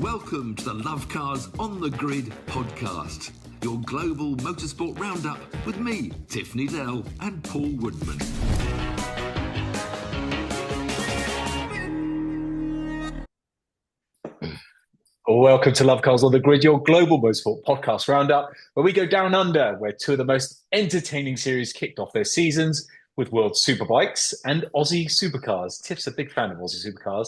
Welcome to the Lovecars on the Grid podcast, your global motorsport roundup with me, Tiff, Needell and Paul Woodman. Welcome to Lovecars on the Grid, your global motorsport podcast roundup, where we go down under, where two of the most entertaining series kicked off their seasons with World Superbikes and Aussie Supercars. Tiff's a big fan of Aussie Supercars.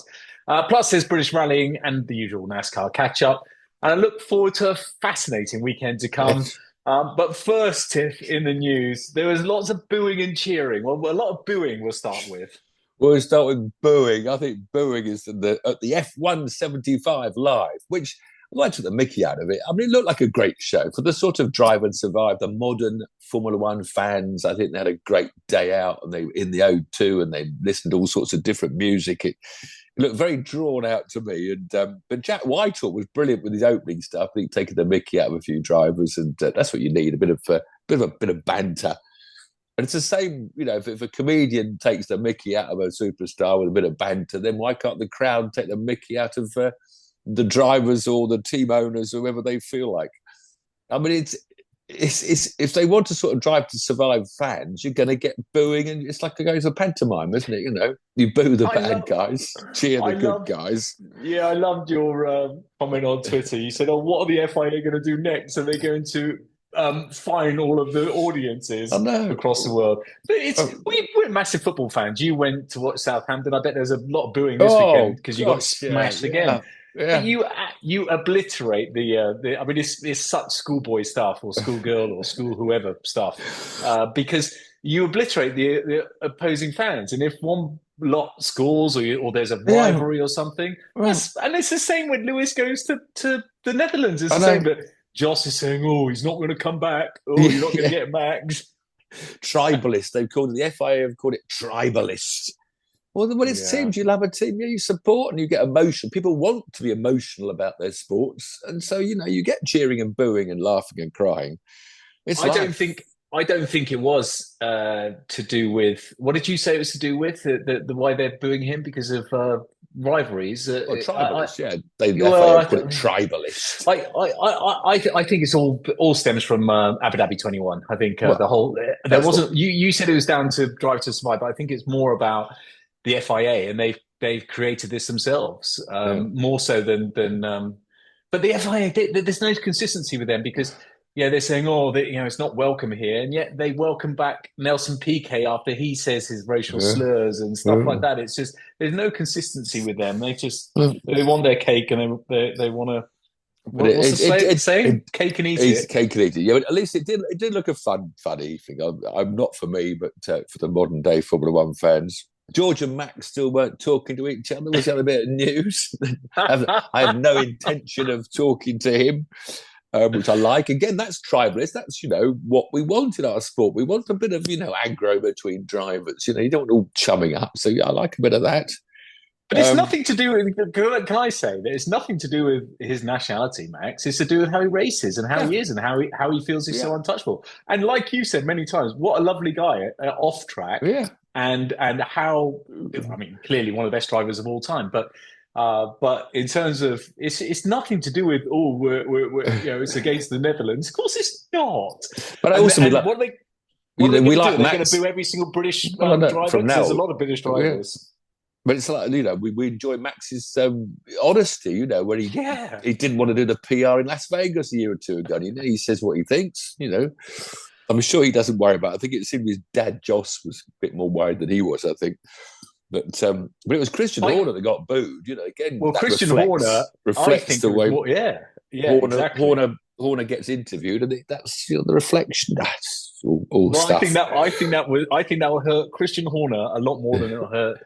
Plus, there's British rallying and the usual NASCAR catch-up. And I look forward to a fascinating weekend to come. But first, Tiff, in the news, there was lots of booing and cheering. Well, a lot of booing we'll start with. We'll start with booing. I think booing is at the F175 live, which I took the mickey out of it. I mean, it looked like a great show for the sort of drive and survive. The modern Formula One fans, I think they had a great day out, and they were in the O2 and they listened to all sorts of different music. It looked very drawn out to me. And but Jack Whitehall was brilliant with his opening stuff. I think taking the mickey out of a few drivers, and that's what you need—a bit of banter. And it's the same, you know, if a comedian takes the mickey out of a superstar with a bit of banter, then why can't the crowd take the mickey out of the drivers or the team owners, whoever they feel like? I mean, it's if they want to sort of drive to survive fans, you're going to get booing, and it's like it's a pantomime, isn't it? You know, you boo the bad guys, cheer the good guys. Yeah, I loved your comment on Twitter. You said, "Oh, what are the FIA going to do next? Are they going to fine all of the audiences across the world?" But we're massive football fans. You went to watch Southampton. I bet there's a lot of booing this weekend because you got smashed again. Yeah. But you obliterate the I mean, it's such schoolboy stuff or schoolgirl or school whoever stuff because you obliterate the opposing fans. And if one lot scores or there's a rivalry or something, and it's the same when Lewis goes to the Netherlands. It's the same, but Joss is saying, "Oh, he's not going to come back. Oh, you're not going to get Max." Tribalist. They've called it, the FIA have called it tribalist. Well, when it's teams, you love a team, you support and you get emotion. People want to be emotional about their sports. And so, you know, you get cheering and booing and laughing and crying. I don't think it was to do with, what did you say it was to do with? The why they're booing him because of rivalries? Tribalists, They call it tribalist. I think it's all stems from Abu Dhabi 21. I think the whole there wasn't. You said it was down to Drive to Survive, but I think it's more about the FIA, and they've created this themselves more so than. But the FIA, there's no consistency with them because they're saying, it's not welcome here, and yet they welcome back Nelson Piquet after he says his racial slurs and stuff like that. It's just there's no consistency with them. They just they want their cake and they want to. What's the saying? Cake and eat it. Cake and eat it. Yeah, but at least it did look a fun evening. I'm not for me, but for the modern day Formula One fans. George and Max still weren't talking to each other. Was that a bit of news? I have no intention of talking to him, which I like. Again, that's tribalist. That's, what we want in our sport. We want a bit of, aggro between drivers. You don't want all chumming up. So, I like a bit of that. But it's nothing to do with, can I say that it's nothing to do with his nationality, Max. It's to do with how he races and how he is and how he feels he's so untouchable. And like you said many times, what a lovely guy off track. Yeah. And how, I mean, clearly one of the best drivers of all time. But in terms of, it's nothing to do with, it's against the Netherlands. Of course it's not. But I also we like Max. They're going to boo every single British driver. There's a lot of British drivers. Yeah. But it's like, we enjoy Max's honesty, where he didn't want to do the PR in Las Vegas a year or two ago. He says what he thinks, I'm sure he doesn't worry about it. I think it seemed his dad, Joss, was a bit more worried than he was, I think. But it was Christian Horner that got booed, again. Well, Christian Horner reflects the way exactly. Horner gets interviewed, and that's the reflection. That's all stuff. I think that will hurt Christian Horner a lot more than it'll hurt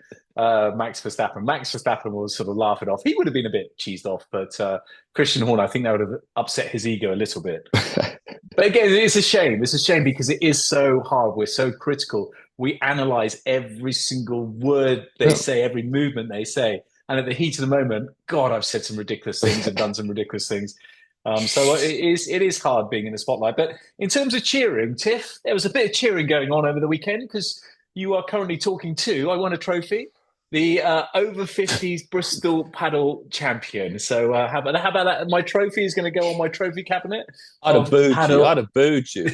Max Verstappen. Max Verstappen was sort of laughing off. He would have been a bit cheesed off, but Christian Horner, I think that would have upset his ego a little bit. But again, it's a shame. It's a shame because it is so hard. We're so critical. We analyze every single word they say, every movement they say. And at the heat of the moment, God, I've said some ridiculous things and done some ridiculous things. So it is hard being in the spotlight. But in terms of cheering, Tiff, there was a bit of cheering going on over the weekend because you are currently talking to I Won a Trophy. the over 50s Bristol paddle champion. So how about that? My trophy is going to go on my trophy cabinet. I'd have booed you. I'd have booed you.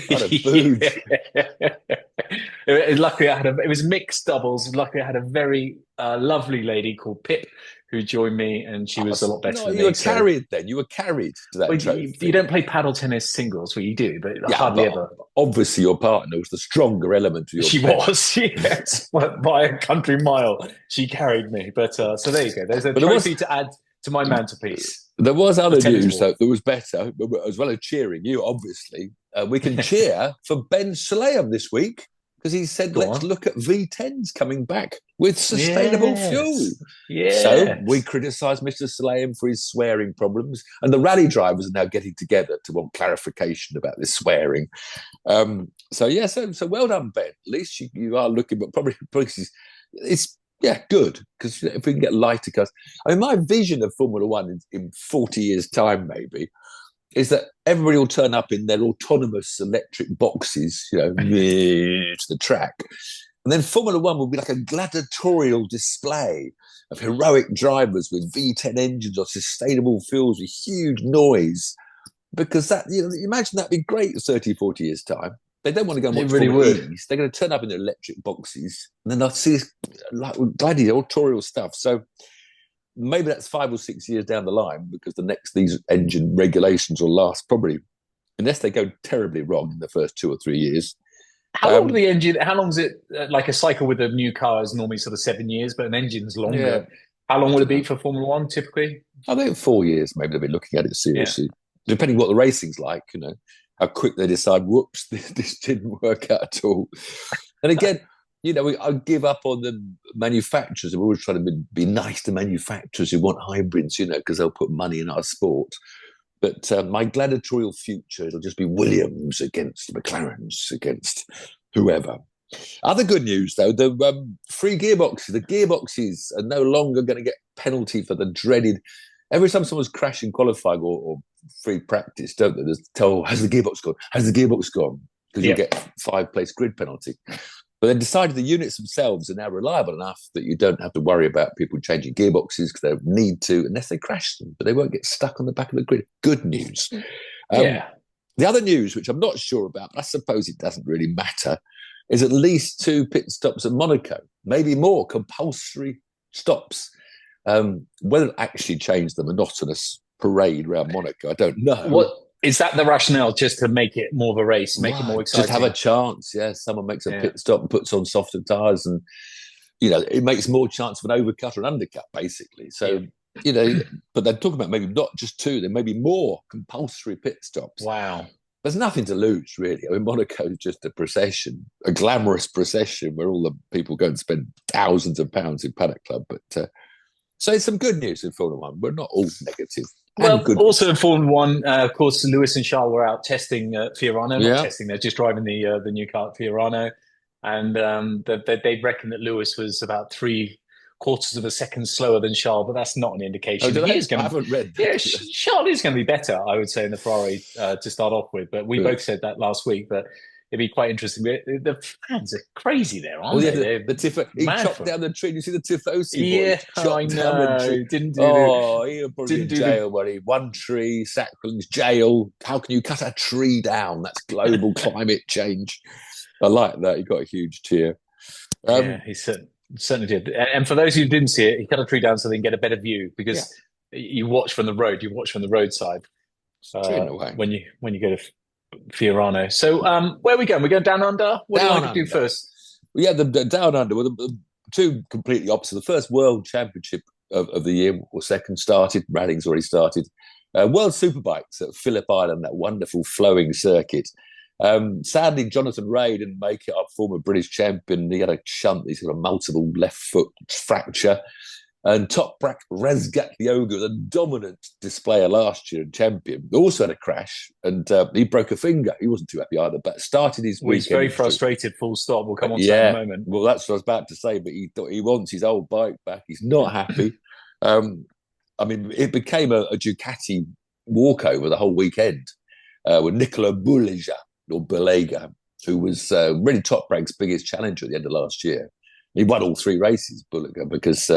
Luckily, it was mixed doubles. Luckily, I had a very lovely lady called Pip who joined me, and she was a lot better than me. You were carried then. You were carried to that trophy. You don't play paddle tennis singles, well, you do, but hardly ever. Obviously, your partner was the stronger element of your She was, yes. By a country mile, she carried me. But so there you go. There's a trophy to add to my mantelpiece. There was other news, though, that was better, as well as cheering you, obviously. We can cheer for Ben Sulayem this week, because he said, let's look at V10s coming back with sustainable fuel. Yes. So we criticised Mr. Sulayem for his swearing problems, and the rally drivers are now getting together to want clarification about this swearing. So well done, Ben. At least you are looking, but probably it's good, because if we can get lighter cars. I mean, my vision of Formula One in 40 years' time, maybe, is that everybody will turn up in their autonomous electric boxes, to the track. And then Formula One will be like a gladiatorial display of heroic drivers with V10 engines or sustainable fuels with huge noise. Because that, imagine that'd be great 30, 40 years' time. They don't want to go and watch Formula E's. They're going to turn up in their electric boxes, and then they'll see this gladiatorial stuff. So maybe that's 5 or 6 years down the line, because these engine regulations will last probably, unless they go terribly wrong in the first 2 or 3 years. How long is it? Like a cycle with a new car is normally sort of 7 years, but an engine's longer. Yeah. How long will it be for Formula One typically? I think 4 years, maybe they'll be looking at it seriously, depending what the racing's like, how quick they decide, whoops, this didn't work out at all. And again, I give up on the manufacturers. We're always trying to be nice to manufacturers who want hybrids, because they'll put money in our sport. But my gladiatorial future, it'll just be Williams against McLarens, against whoever. Other good news, though, the free gearboxes. The gearboxes are no longer going to get penalty for the dreaded. Every time someone's crashing qualifying or free practice, don't they? There's has the gearbox gone? Has the gearbox gone? Because you get 5-place grid penalty. But they decided the units themselves are now reliable enough that you don't have to worry about people changing gearboxes, because they need to, unless they crash them, but they won't get stuck on the back of the grid. Good news. The other news, which I'm not sure about, but I suppose it doesn't really matter, is at least 2 pit stops at Monaco, maybe more, compulsory stops. Whether it actually change the monotonous parade around Monaco, I don't know. What is that the rationale? Just to make it more of a race, make it more exciting? Just have a chance, someone makes a pit stop and puts on softer tyres, and it makes more chance of an overcut or an undercut, basically. So but they're talking about maybe not just 2, there may be more compulsory pit stops. Wow. There's nothing to lose, really. I mean, Monaco is just a procession, a glamorous procession where all the people go and spend thousands of pounds in Paddock Club. But so it's some good news in Formula One. We're not all negative. Well, also in Formula One, of course, Lewis and Charles were out testing Fiorano. Not testing, they're just driving the new car at Fiorano. And they reckon that Lewis was about 3/4 of a second slower than Charles, but that's not an indication. I haven't read that. Yeah, Charles is going to be better, I would say, in the Ferrari to start off with. But we both said that last week, but it'd be quite interesting. The fans are crazy there, aren't they? The Tiff, he chopped down the tree. You see the Tifosi boy? Yeah, I know. He didn't do he'll probably in jail, buddy. One tree, Sackville's jail. How can you cut a tree down? That's global climate change. I like that. He got a huge cheer. He certainly did. And for those who didn't see it, he cut a tree down so they can get a better view, because you watch from the road. You watch from the roadside when you go to Fiorano. So where are we going? We're going down under? What do you want to do first? Well, the down under were the 2 completely opposite. The first World Championship of the year, or second, started. Rallying's already started. World Superbikes at Phillip Island, that wonderful flowing circuit. Sadly, Jonathan Ray didn't make it, our former British champion. He had a shunt. He's got a multiple left foot fracture. And Toprak Razgatlıoğlu, the dominant displayer last year and champion, also had a crash, and he broke a finger. He wasn't too happy either, but started his weekend. He's very frustrated, full stop. We'll come on to that in a moment. Well, that's what I was about to say, but he thought he wants his old bike back. He's not happy. I mean, it became a Ducati walkover the whole weekend with Nicola Bulega, who was really Toprak's biggest challenger at the end of last year. He won all 3 races, Bulliger, because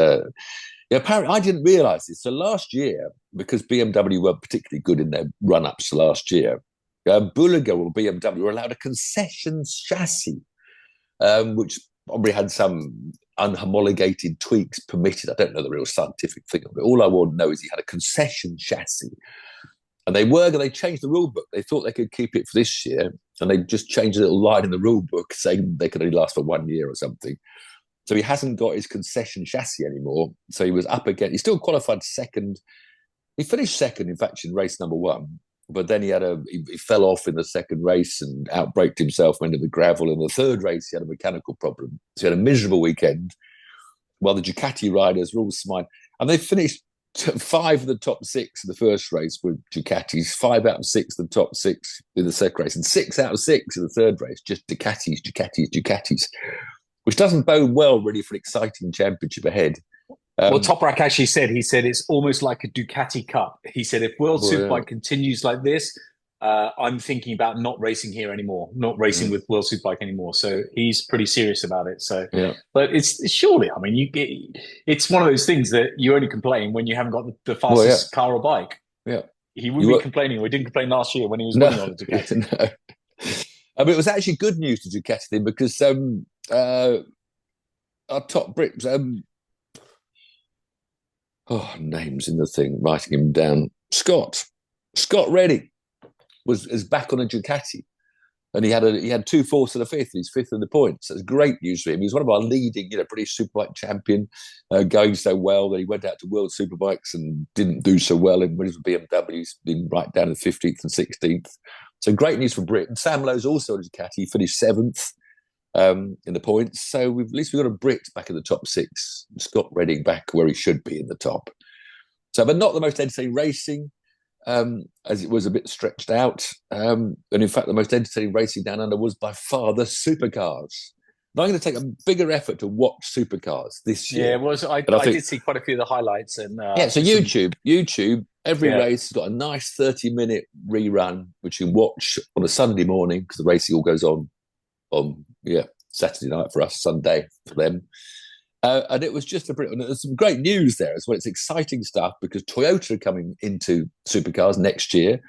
apparently I didn't realise this. So last year, because BMW weren't particularly good in their run-ups last year, Bulliger or BMW were allowed a concession chassis, which probably had some unhomologated tweaks permitted. I don't know the real scientific thing of it. All I want to know is he had a concession chassis. And they changed the rule book. They thought they could keep it for this year, and they just changed a little line in the rule book saying they could only last for 1 year or something. So he hasn't got his concession chassis anymore. So he was up again. He still qualified second. He finished second, in fact, in race number 1. But then he fell off in the second race and outbraked himself, went into the gravel. In the third race, he had a mechanical problem. So he had a miserable weekend, while the Ducati riders were all smiling. And they finished 5 of the top 6 in the first race were Ducatis, 5 out of 6 in the top 6 in the second race, and 6 out of 6 in the third race, just Ducatis, which doesn't bode well really for an exciting championship ahead. Well, Toprak actually said, it's almost like a Ducati Cup. He said, if World Superbike continues like this, I'm thinking about not racing here anymore, not racing with World Superbike anymore. So he's pretty serious about it. So, but it's surely, I mean, it's one of those things that you only complain when you haven't got the fastest car or bike. Yeah. He would be complaining. We didn't complain last year when he was winning on the Ducati. No. I mean, it was actually good news to Ducati thing because our top Brit, names in the thing, writing him down. Scott Redding is back on a Ducati, and he had 2 fourths and a fifth. He's 5th in the points. That's great news for him. He's one of our leading, British Superbike champion, going so well that he went out to World Superbikes and didn't do so well in winners with BMWs, being right down to 15th and 16th. So great news for Britain. Sam Lowe's also on a Ducati. He finished 7th in the points. So at least we've got a Brit back in the top 6. Scott Redding back where he should be in the top. So, but not the most entertaining racing, as it was a bit stretched out. And in fact, the most entertaining racing down under was by far the Supercars. Now I'm going to take a bigger effort to watch Supercars this year. Yeah, well, I did see quite a few of the highlights. And so YouTube, every race has got a nice 30-minute rerun, which you can watch on a Sunday morning because the racing all goes on Saturday night for us, Sunday for them. And it was just there's some great news there as well. It's exciting stuff because Toyota are coming into Supercars next year,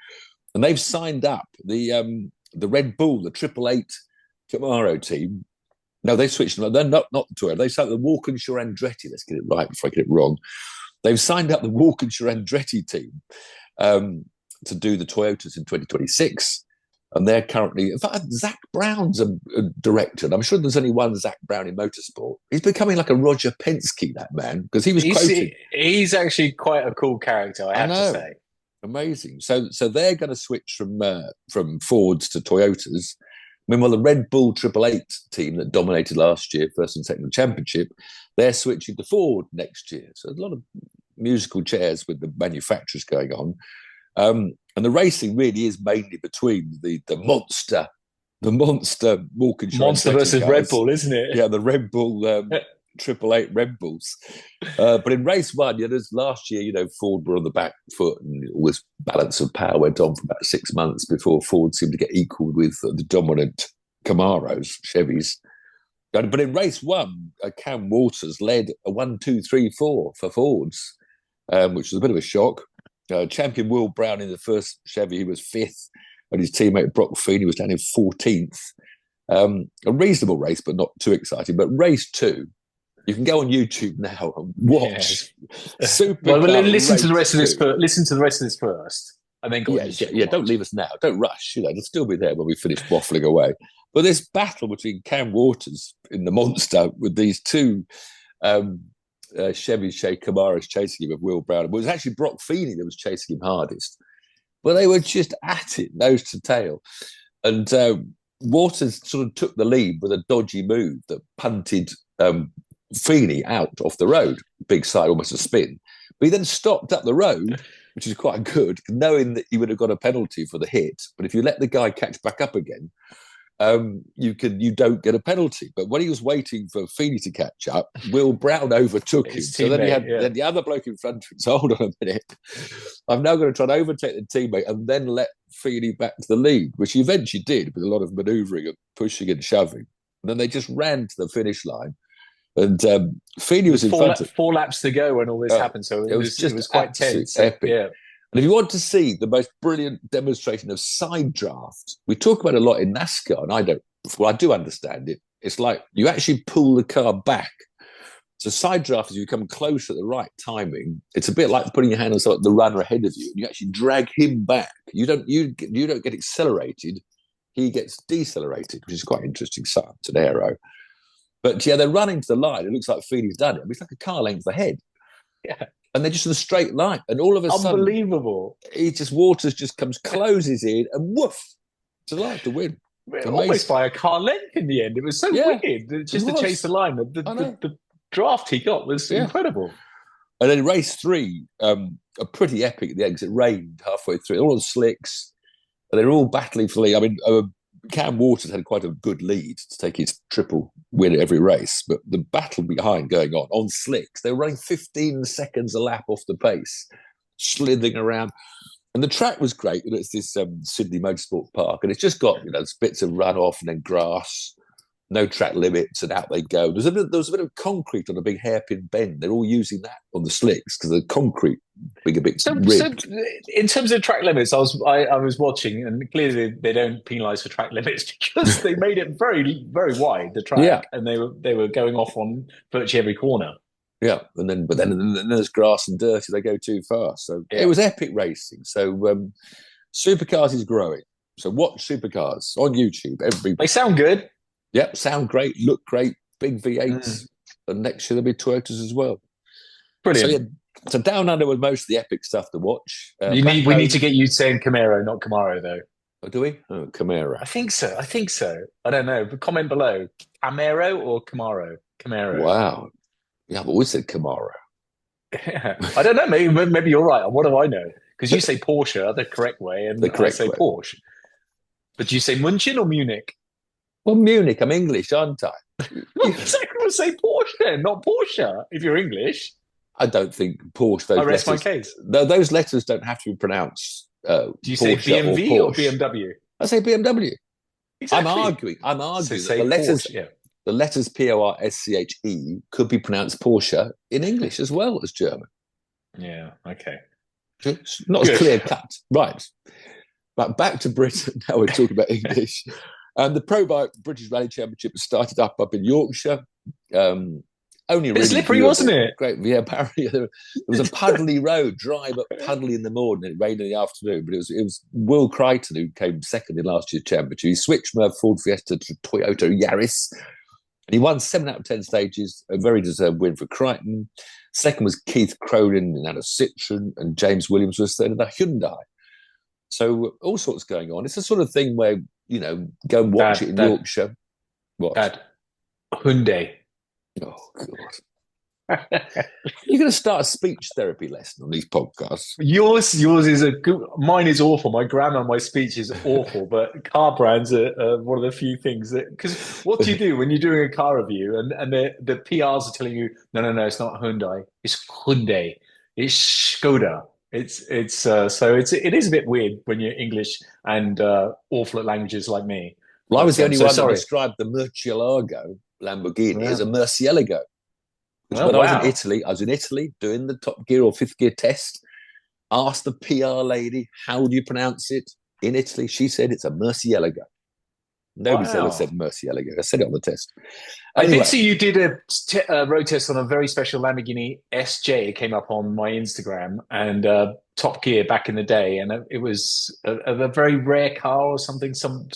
and they've signed up the Red Bull, the 888 Camaro team. No, they switched them. They're not the Toyota. They signed the Walkinshaw Andretti. Let's get it right before I get it wrong. They've signed up the Walkinshaw Andretti team to do the Toyotas in 2026. And they're currently, in fact, Zach Brown's a director. And I'm sure there's only one Zach Brown in motorsport. He's becoming like a Roger Penske, that man, because he was quoted. He's actually quite a cool character, I have to say. Amazing. So they're going to switch from Fords to Toyotas. Meanwhile, the Red Bull 888 team that dominated last year, first and second in the championship, they're switching to Ford next year. So there's a lot of musical chairs with the manufacturers going on. And the racing really is mainly between the monster Walkinshaw. Monster versus cars. Red Bull, isn't it? Yeah, the Red Bull 888 Red Bulls. But in race 1, there's last year, Ford were on the back foot and all this balance of power went on for about 6 months before Ford seemed to get equalled with the dominant Camaros, Chevys. But in race 1, Cam Waters led a 1, 2, 3, 4 for Fords, which was a bit of a shock. Champion Will Brown in the first Chevy, he was 5th, and his teammate Brock Feeney was down in 14th. A reasonable race, but not too exciting. But race 2, you can go on YouTube now and watch. Well, listen to the rest of this. Listen to the rest of this first, and then go. Don't leave us now. Don't rush. They'll still be there when we finish waffling away. But this battle between Cam Waters in the Monster with these 2. Chevy Camaros chasing him with Will Brown. It was actually Brock Feeney that was chasing him hardest. But they were just at it, nose to tail. And Waters sort of took the lead with a dodgy move that punted Feeney out off the road. Big side, almost a spin. But he then stopped up the road, which is quite good, knowing that he would have got a penalty for the hit. But if you let the guy catch back up again, you don't get a penalty. But when he was waiting for Feeney to catch up, Will Brown overtook him. So then he had then the other bloke in front of him. So hold on a minute. I'm now going to try and overtake the teammate and then let Feeney back to the lead, which he eventually did with a lot of manoeuvring and pushing and shoving. And then they just ran to the finish line. And Feeney was in front of 4 laps to go when all this happened, so it was quite tense. Epic. Yeah. And if you want to see the most brilliant demonstration of side draft, we talk about it a lot in NASCAR, and I do understand it. It's like you actually pull the car back. So side draft, as you come close at the right timing, it's a bit like putting your hand on the runner ahead of you, and you actually drag him back. You don't get accelerated; he gets decelerated, which is quite interesting science, an aero. But yeah, they're running to the line. It looks like Feeney's done it. I mean, it's like a car length ahead. Yeah. And they're just in a straight line. And all of a sudden, unbelievable. Waters just comes, closes in, and woof, to the line to win. Almost by a car length in the end. It was so wicked. Just to chase the line. The draft he got was incredible. And then race 3, a pretty epic at the end, because it rained halfway through. They're all on slicks. And they're all battling for the lead. I mean, Cam Waters had quite a good lead to take his triple win at every race, but the battle behind going on slicks, they were running 15 seconds a lap off the pace, slithering around. And the track was great. It's this Sydney Motorsport Park, and it's just got bits of runoff and then grass, no track limits, and out they go. There was a bit of concrete on a big hairpin bend. They're all using that on the slicks because the concrete being a bit ribbed. So in terms of track limits, I was watching, and clearly they don't penalise for track limits because they made it very, very wide, the track, and they were going off on virtually every corner. Yeah, but then there's grass and dirt if they go too fast. So it was epic racing. So Supercars is growing. So watch Supercars on YouTube. They sound good. Yep, sound great, look great, big V8s, and next year there'll be Toyotas as well. Brilliant. So down under with most of the epic stuff to watch. We need to get you saying Camaro, not Camaro, though. Oh, do we? Oh, Camaro. I think so. I don't know. But comment below. Camaro or Camaro? Camaro. Wow. Yeah, I've always said Camaro. Yeah. I don't know. Maybe you're right. What do I know? Because you say Porsche the correct way, and I say Porsche. But do you say München or Munich? Well, Munich. I'm English, aren't I? Well, exactly. We'll say Porsche then, not Porsche, if you're English. I don't think Porsche. I rest my case. Those letters don't have to be pronounced. Do you say BMW or BMW? I say BMW. Exactly. I'm arguing So that the letters Porsche could be pronounced Porsche in English as well as German. Yeah. Okay. It's not as clear cut. Right. But back to Britain. Now we're talking about English. The Pro Bike British Rally Championship started up in Yorkshire. Only really slippery, wasn't it? Great. Yeah, apparently there was a puddly road, dry but puddly in the morning. It rained in the afternoon, but it was Will Crichton who came second in last year's championship. He switched from a Ford Fiesta to Toyota Yaris, and he won 7 out of 10 stages. A very deserved win for Crichton. Second was Keith Cronin in a Citroen, and James Williams was third in a Hyundai. So all sorts going on. It's the sort of thing where go and watch it in Yorkshire. What? Dad, Hyundai. Oh, God. You're going to start a speech therapy lesson on these podcasts. Yours is a good. Mine is awful. My grammar, my speech is awful. But car brands are one of the few things that. Because what do you do when you're doing a car review and the PRs are telling you, no, it's not Hyundai, it's Hyundai, it's Skoda. It is a bit weird when you're English and awful at languages like me. Well, I was the only one that described the Murcielago Lamborghini as a Murcielago. I was in Italy doing the top gear or fifth gear test. Asked the PR lady, how do you pronounce it in Italy? She said it's a Murcielago. Nobody's ever said Murcielago. I said it on the test. Anyway. I did see you did a road test on a very special Lamborghini SJ. It came up on my Instagram, and Top Gear back in the day, and it was a very rare car or something. Some.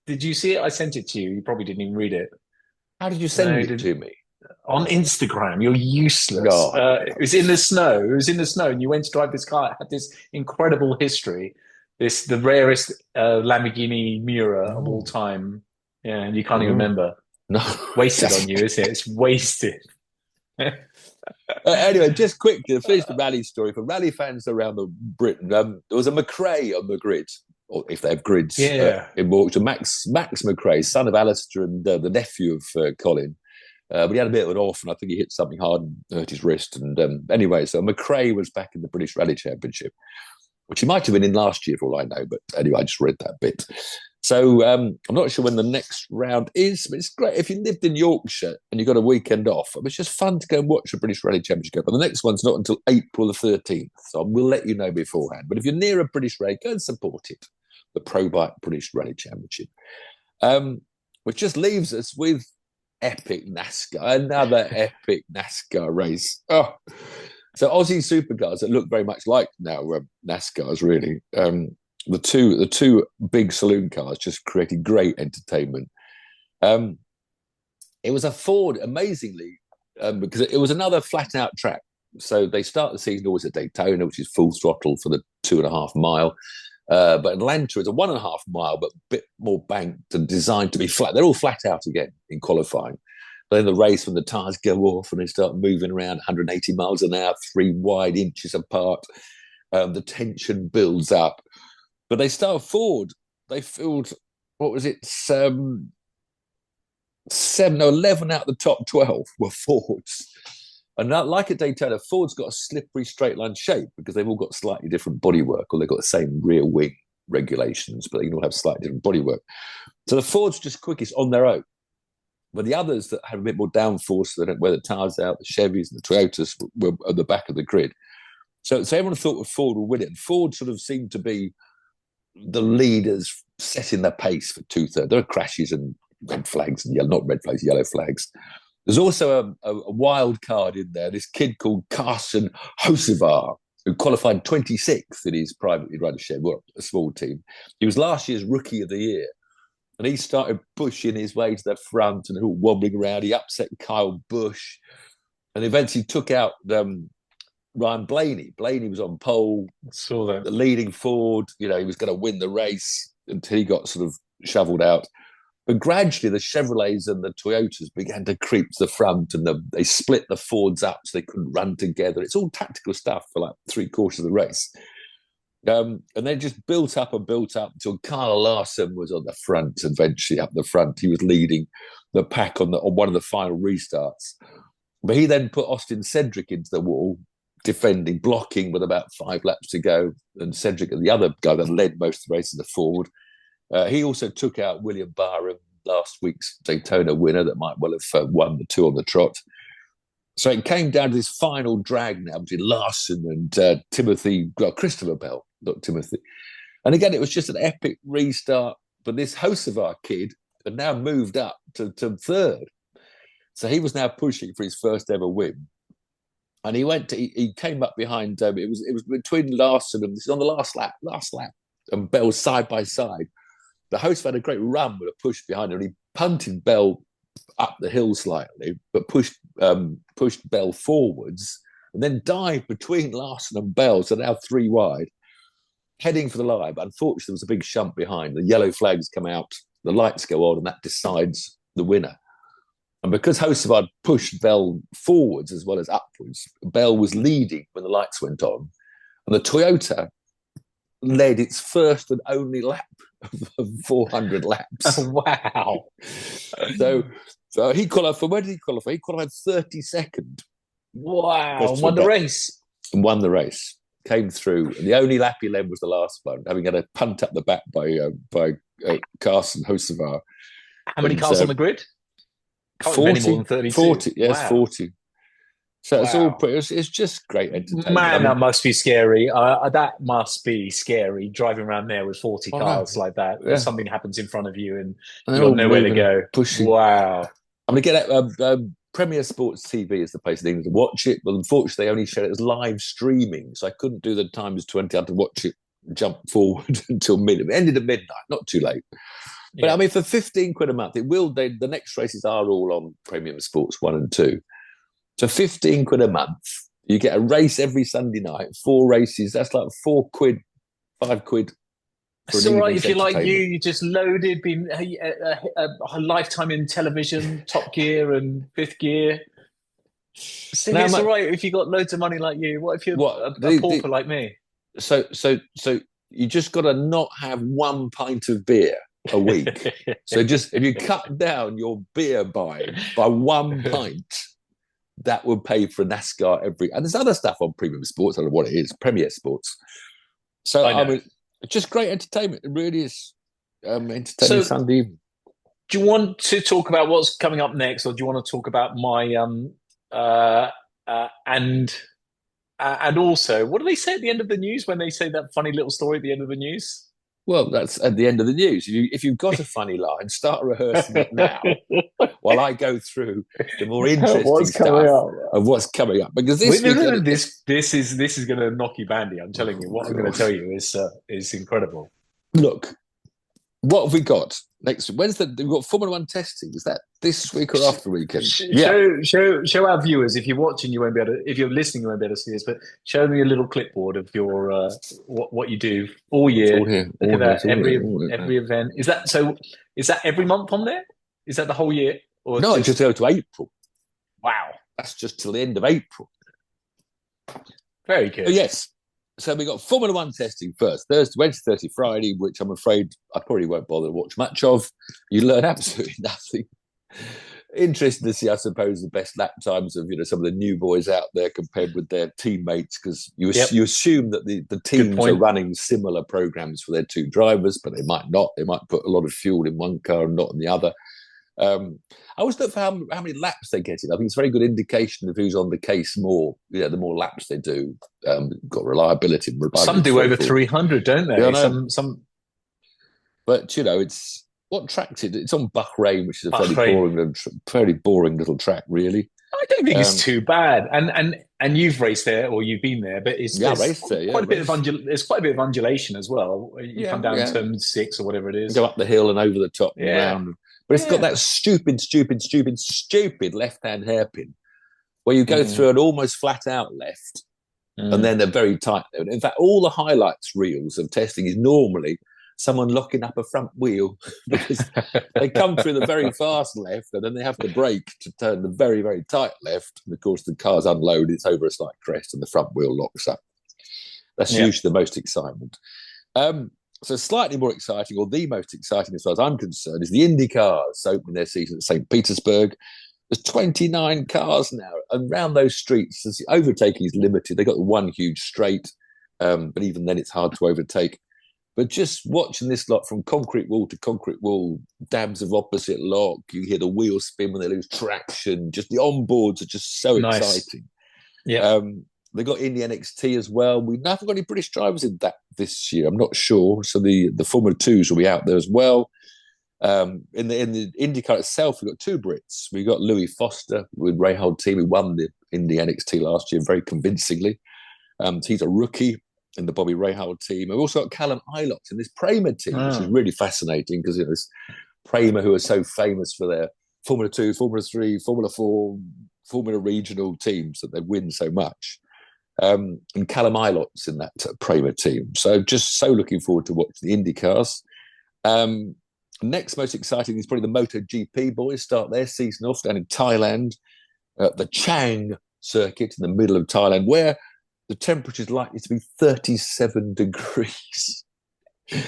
Did you see it? I sent it to you. You probably didn't even read it. How did you send it to me? On Instagram. You're useless. It was in the snow. And you went to drive this car. It had this incredible history. The rarest Lamborghini Miura of all time. Yeah, and you can't even remember. No. Wasted on you, isn't it? It's wasted. Anyway, just quickly, to finish the rally story, for rally fans around Britain, there was a McRae on the grid, or if they have grids, in Yorkshire. Max McRae, son of Alistair and the nephew of Colin. But he had a bit of an off, and I think he hit something hard and hurt his wrist. And anyway, so McRae was back in the British Rally Championship, which he might have been in last year for all I know. But anyway, I just read that bit. So I'm not sure when the next round is, but it's great. If you lived in Yorkshire and you got a weekend off, it's just fun to go and watch the British Rally Championship. But the next one's not until April the 13th, so we'll let you know beforehand. But if you're near a British rally, go and support it, the Pro Bike British Rally Championship. Which just leaves us with epic NASCAR, another epic NASCAR race. Oh, so Aussie Supercars that look very much like now NASCARs, really. The two big saloon cars just created great entertainment. It was a Ford, amazingly, because it was another flat-out track. So they start the season always at Daytona, which is full throttle for the 2.5 mile. But Atlanta is a 1.5 mile, but a bit more banked and designed to be flat. They're all flat out again in qualifying. But in the race, when the tyres go off and they start moving around 180 miles an hour, 3 wide inches apart, the tension builds up. But they start Ford. They filled, 11 out of the top 12 were Fords. And like at Daytona, Ford's got a slippery straight line shape because they've all got slightly different bodywork, or they've got the same rear wing regulations, but they can all have slightly different bodywork. So the Ford's just quickest on their own. But the others that have a bit more downforce, so they don't wear the tyres out, the Chevys and the Toyotas were at the back of the grid. So everyone thought Ford would win it. And Ford sort of seemed to be the leaders setting the pace for 2/3. There are crashes and red flags and yellow flags. There's also a wild card in there, this kid called Carson Hocevar, who qualified 26th in his privately run Chevy, a small team. He was last year's Rookie of the Year. And he started pushing his way to the front and all wobbling around. He upset Kyle Busch and eventually took out Ryan Blaney. Blaney was on pole, saw that. The leading Ford. He was going to win the race until he got sort of shoveled out. But gradually, the Chevrolets and the Toyotas began to creep to the front, and they split the Fords up so they couldn't run together. It's all tactical stuff for like 3/4 of the race. And they just built up until Kyle Larson was on the front. Eventually, up the front, he was leading the pack on one of the final restarts. But he then put Austin Cedric into the wall, defending, blocking with about 5 laps to go. And Cedric, the other guy that led most of the race, in the Ford, he also took out William Barham, last week's Daytona winner that might well have won the 2 on the trot. So it came down to this final drag now between Larson and Christopher Bell, not Timothy. And again, it was just an epic restart. But this Hocevar kid had now moved up to 3rd. So he was now pushing for his first ever win. And he came up behind, it was between Larson and, this is on the last lap, and Bell side by side. The host had a great run with a push behind him. He punted Bell up the hill slightly, but pushed Bell forwards, and then dived between Larson and Bell, so now 3 wide, heading for the line. But unfortunately, there was a big shunt behind. The yellow flags come out, the lights go on, and that decides the winner. And because Hocevar pushed Bell forwards as well as upwards, Bell was leading when the lights went on, and the Toyota led its first and only lap of 400 laps. Oh, wow. So he qualified. Where did he qualify? He qualified 32nd. Wow. Won the race. And won the race. Came through. And the only lap he led was the last one, having had a punt up the back by Carson Hocevar. How many cars on the grid? 40. More than 32. 40, yes, wow. 40. So it's all pretty, it's just great entertainment. Man, that must be scary. That must be scary, driving around there with 40 cars like that. Yeah. Something happens in front of you and you've got nowhere to go. Pushing. Wow. I'm going to get Premier Sports TV is the place in England to watch it, but unfortunately they only showed it as live streaming, so I couldn't do the times 20. I had to watch it jump forward until midnight. It ended at midnight, not too late. But yeah. I mean, for 15 quid a month, the next races are all on Premium Sports 1 and 2. So 15 quid a month, you get a race every Sunday night, 4 races. That's like 4 quid, 5 quid. It's all right if you're like you just loaded, been a lifetime in television, Top Gear and Fifth Gear. It's all right if you got loads of money like you. What if you're a pauper like me? So you just got to not have 1 pint of beer a week. So just if you cut down your beer buying by 1 pint, that would pay for NASCAR and there's other stuff on Premium Sports. I don't know what it is, Premier Sports. So I mean, it's just great entertainment. It really is. entertaining Sunday evening. Do you want to talk about what's coming up next, or do you want to talk about my and also, what do they say at the end of the news when they say that funny little story at the end of the news? Well, that's at the end of the news. If you've got a funny line, start rehearsing it now while I go through the more interesting stuff of what's coming up. Because this is going to knock you bandy. I'm telling you. What I'm going to tell you is incredible. Look, what have we got next? We've got Formula One testing. Is that this week or after the weekend? Show our viewers. If you're watching, you won't be able to. If you're listening, you won't be able to see this. But show me a little clipboard of your what you do all year. Look at that. Every event. Is that so? Is that every month on there? Is that the whole year? Or no, just go to April. Wow, that's just till the end of April. Very good. Oh, yes. So we got Formula One testing first, Thursday, Wednesday, Thursday, Friday, which I'm afraid I probably won't bother to watch much of. You learn absolutely nothing. Interesting to see, I suppose, the best lap times of some of the new boys out there compared with their teammates, because you assume that the teams are running similar programs for their two drivers, but they might not. They might put a lot of fuel in one car and not in the other. I always look for how many laps they get in. I think it's a very good indication of who's on the case more. The more laps they do, got reliability. Some do over 300, don't they? Yeah, some. But it's what track it's on Bahrain, which is a fairly boring little track, really. I don't think it's too bad. And you've raced there, or you've been there, but it's raced there. Quite a bit of there's quite a bit of undulation as well. You come down turn 6 or whatever it is, go up the hill and over the top and around. But it's got that stupid left-hand hairpin where you go through an almost flat-out left, and then they're very tight. In fact, all the highlights reels of testing is normally someone locking up a front wheel because they come through the very fast left, and then they have to brake to turn the very, very tight left. And, of course, the car's unloaded, it's over a slight crest, and the front wheel locks up. That's usually the most excitement. So slightly more exciting, or the most exciting as far as I'm concerned, is the IndyCars opening their season at St. Petersburg. There's 29 cars now, and around those streets, the overtaking is limited. They've got the one huge straight, but even then it's hard to overtake. But just watching this lot from concrete wall to concrete wall, dabs of opposite lock, you hear the wheels spin when they lose traction. Just the onboards are just so exciting. Yeah. They got Indy NXT as well. We haven't got any British drivers in that this year. I'm not sure. So the Formula 2s will be out there as well. In the IndyCar itself, we've got two Brits. We've got Louis Foster with Rahal team, who won the Indy NXT last year very convincingly. He's a rookie in the Bobby Rahal team. We've also got Callum Ilott in this Prema team, which is really fascinating because it's Prema who are so famous for their Formula 2, Formula 3, Formula 4, Formula regional teams that they win so much. And Callum Ilott's in that Prema team. So just so looking forward to watch the IndyCars. Next most exciting is probably the MotoGP boys start their season off down in Thailand, the Chang circuit in the middle of Thailand, where the temperature is likely to be 37 degrees.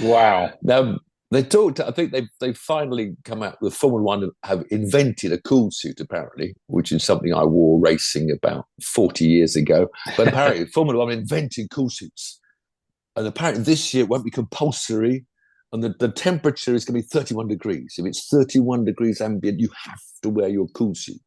Wow. Now, I think they've finally come out, the Formula One have invented a cool suit, apparently, which is something I wore racing about 40 years ago. But apparently Formula One invented cool suits. And apparently this year it won't be compulsory. And the temperature is going to be 31 degrees. If it's 31 degrees ambient, you have to wear your cool suit.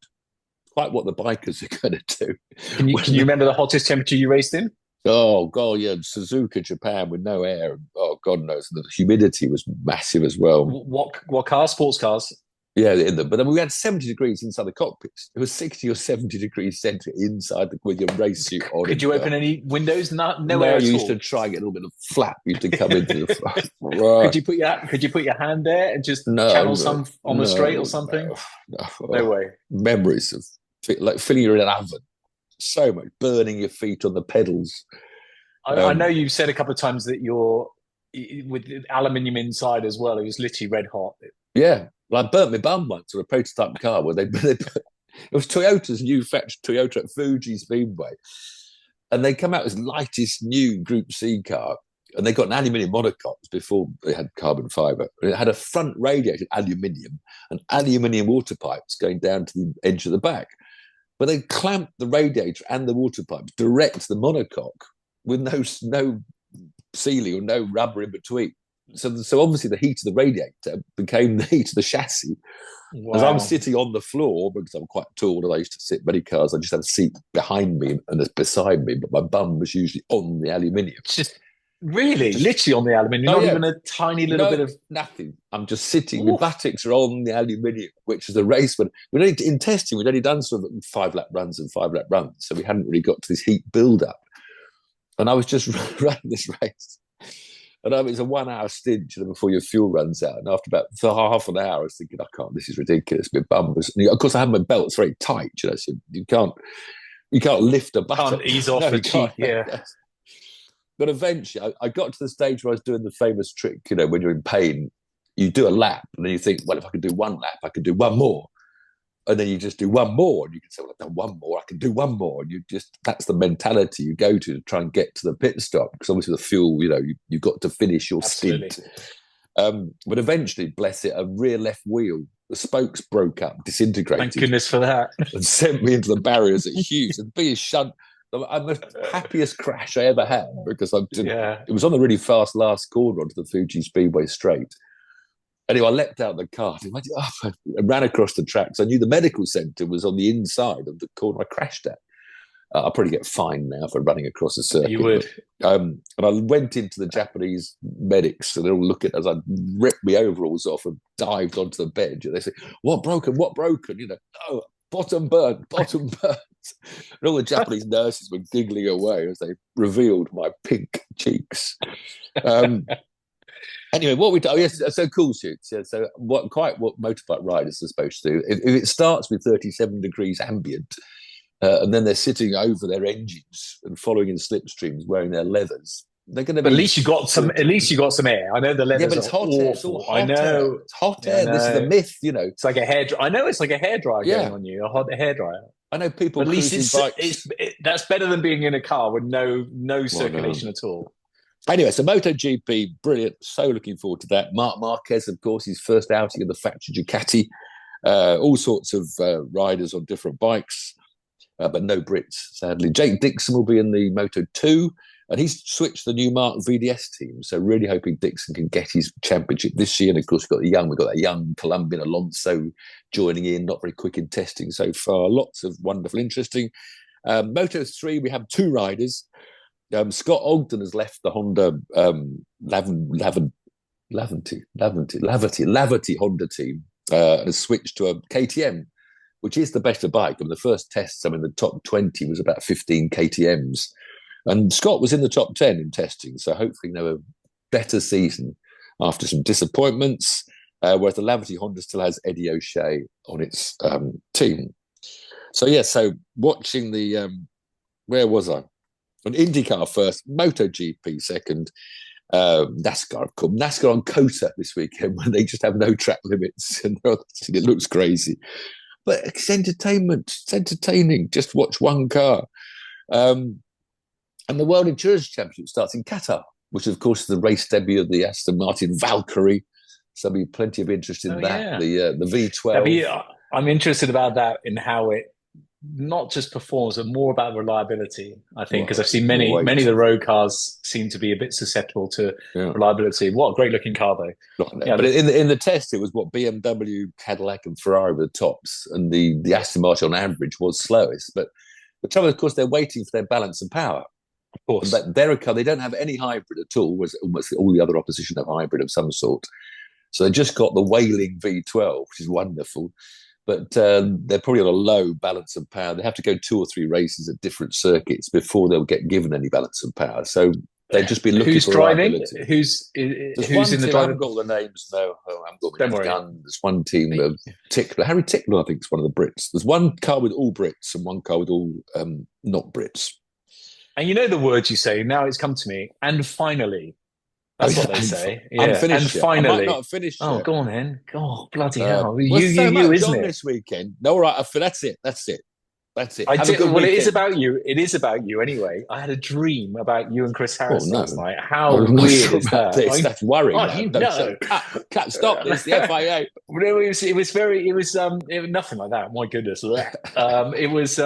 Quite what the bikers are going to do. Can you remember the hottest temperature you raced in? Oh, God, yeah. Suzuka, Japan, with no air. Oh, God knows. The humidity was massive as well. What cars? Sports cars? Yeah, but then we had 70 degrees inside the cockpits. It was 60 or 70 degrees centre inside with your race suit on. Could you open any windows? No air at you all? used to try and get a little bit of flap. You used to come into the front. Right. Could you put your hand there and just channel some on the straight or something? No way. Memories of like filling you in an oven. So much burning your feet on the pedals. I know you've said a couple of times that you're with aluminium inside as well. It was literally red hot. Yeah, well, I burnt my bum once on a prototype car where they put, it was Toyota's new factory, Toyota at Fuji Speedway, and they come out as lightest new Group C car, and they got an aluminium monocoque before they had carbon fibre. It had a front radiator, aluminium, and aluminium water pipes going down to the edge of the back. But they clamped the radiator and the water pipes direct to the monocoque with no sealing or no rubber in between. so obviously the heat of the radiator became the heat of the chassis. Wow. As I'm sitting on the floor, because I'm quite tall and I used to sit many cars, I just had a seat behind me and beside me, but my bum was usually on the aluminium. Literally on the aluminium, not even a tiny little bit of nothing. I'm just sitting. My buttocks are on the aluminium, which is the race. But in testing, we'd only done sort of 5-lap runs and 5-lap runs, so we hadn't really got to this heat build-up. And I was just running this race, and it's a 1-hour stint before your fuel runs out. And after about half an hour, I was thinking, I can't. This is ridiculous. My bum was, and of course, I had my belts very tight. So you can't lift a button. Can't ease off the cheek. Yeah. But eventually, I got to the stage where I was doing the famous trick, when you're in pain, you do a lap, and then you think, well, if I can do 1 lap, I can do one more. And then you just do one more, and you can say, well, I've done one more, I can do one more. And that's the mentality you go to try and get to the pit stop, because obviously the fuel, you've got to finish your stint. But eventually, bless it, a rear left wheel, the spokes broke up, disintegrated. Thank goodness for that. And sent me into the barriers at Hughes, and being shunt. I'm the happiest crash I ever had, because it was on the really fast last corner onto the Fuji Speedway straight. Anyway, I leapt out the car and ran across the tracks. I knew the medical centre was on the inside of the corner I crashed at. I'll probably get fined now for running across a circuit. You would. And I went into the Japanese medics, and they're all looking as I ripped my overalls off and dived onto the bed. And they say, "What broken? What broken?" No, bottom burnt. And all the Japanese nurses were giggling away as they revealed my pink cheeks. Anyway, what we do? So cool shoots. Yeah, so what motorbike riders are supposed to do? If it starts with 37 degrees ambient, and then they're sitting over their engines and following in slipstreams, wearing their leathers, they're going to. But at least you got some. At least you got some air. I know the leathers. Yeah, but it's hot air. It's all hot I know. Air. It's hot air. This is the myth. It's like a hair. I know it's like a hairdryer going on you. A hot hairdryer. I know people. But at least that's better than being in a car with no circulation at all. Anyway, so MotoGP, brilliant. So looking forward to that. Marc Marquez, of course, his first outing of the factory Ducati. All sorts of riders on different bikes, but no Brits, sadly. Jake Dixon will be in the Moto2, and he's switched the new Mark VDS team. So really hoping Dixon can get his championship this year. And of course, we've got that young Colombian Alonso joining in, not very quick in testing so far. Lots of wonderful, interesting. Moto3, we have 2 riders. Scott Ogden has left the Honda Laverty Honda team and has switched to a KTM, which is the better bike. The first tests, the top 20 was about 15 KTMs. And Scott was in the top 10 in testing, so hopefully a better season after some disappointments, whereas the Laverty Honda still has Eddie O'Shea on its team. So watching the... where was I? On IndyCar first, MotoGP second, NASCAR on Kota this weekend when they just have no track limits and it looks crazy. But it's entertainment. It's entertaining. Just watch one car. And the World Endurance Championship starts in Qatar, which of course is the race debut of the Aston Martin Valkyrie. So there'll be plenty of interest in that. Yeah. The V12. I'm interested about that in how it not just performs, but more about reliability, I think, because I've seen many of the road cars seem to be a bit susceptible to reliability. What a great looking car, though. But in the test, it was BMW, Cadillac, and Ferrari were the tops, and the Aston Martin on average was slowest. But the trouble, of course, they're waiting for their balance and power. Of course, but they're a car. They don't have any hybrid at all. Whereas almost all the other opposition have hybrid of some sort. So they just got the wailing V12, which is wonderful. But they're probably on a low balance of power. They have to go 2 or 3 races at different circuits before they'll get given any balance of power. So they've just been looking for driving? Who's in the driving? I haven't got all the names. No, I haven't got the gun. There's one team, Tickler. Harry Tickler, I think, is one of the Brits. There's one car with all Brits and one car with all not Brits. And you know the words you say, now it's come to me, and finally. That's what they say. I'm finished. And finally, I might not have finished. Oh, go on then. Oh, bloody hell! Well, you, much isn't on it? This weekend. No, all right. That's it. That's it. Well, it is about you. It is about you anyway. I had a dream about you and Chris Harris last night. How weird is that? That's worrying. Oh, you know. Stop this. The FIA. It was nothing like that. My goodness. It was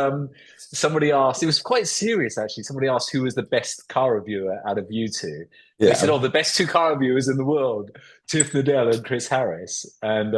somebody asked. It was quite serious actually. Somebody asked who was the best car reviewer out of you two. Yeah. They said, "Oh, the best two car reviewers in the world: Tiff, Needell, and Chris Harris." And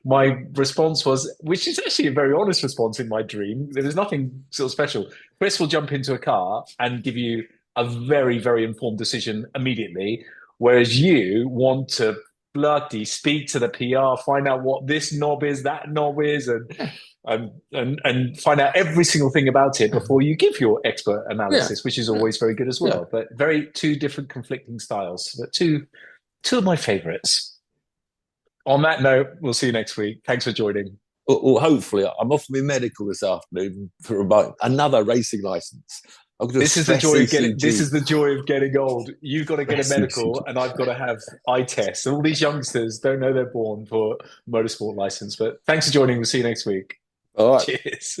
my response was, which is actually a very honest response in my dream. There was nothing sort of special. Chris will jump into a car and give you a very, very informed decision immediately, whereas you want to bloody speak to the PR, find out what this knob is, that knob is, and find out every single thing about it before you give your expert analysis, which is always very good as well. But two different conflicting styles, but two of my favorites. On that note, we'll see you next week. Thanks for joining. Well, hopefully, I'm off my medical this afternoon for about another racing license. This is the joy of getting old. You've got to get a medical, and I've got to have eye tests. And all these youngsters don't know they're born for a motorsport license. But thanks for joining. We'll see you next week. All right. Cheers.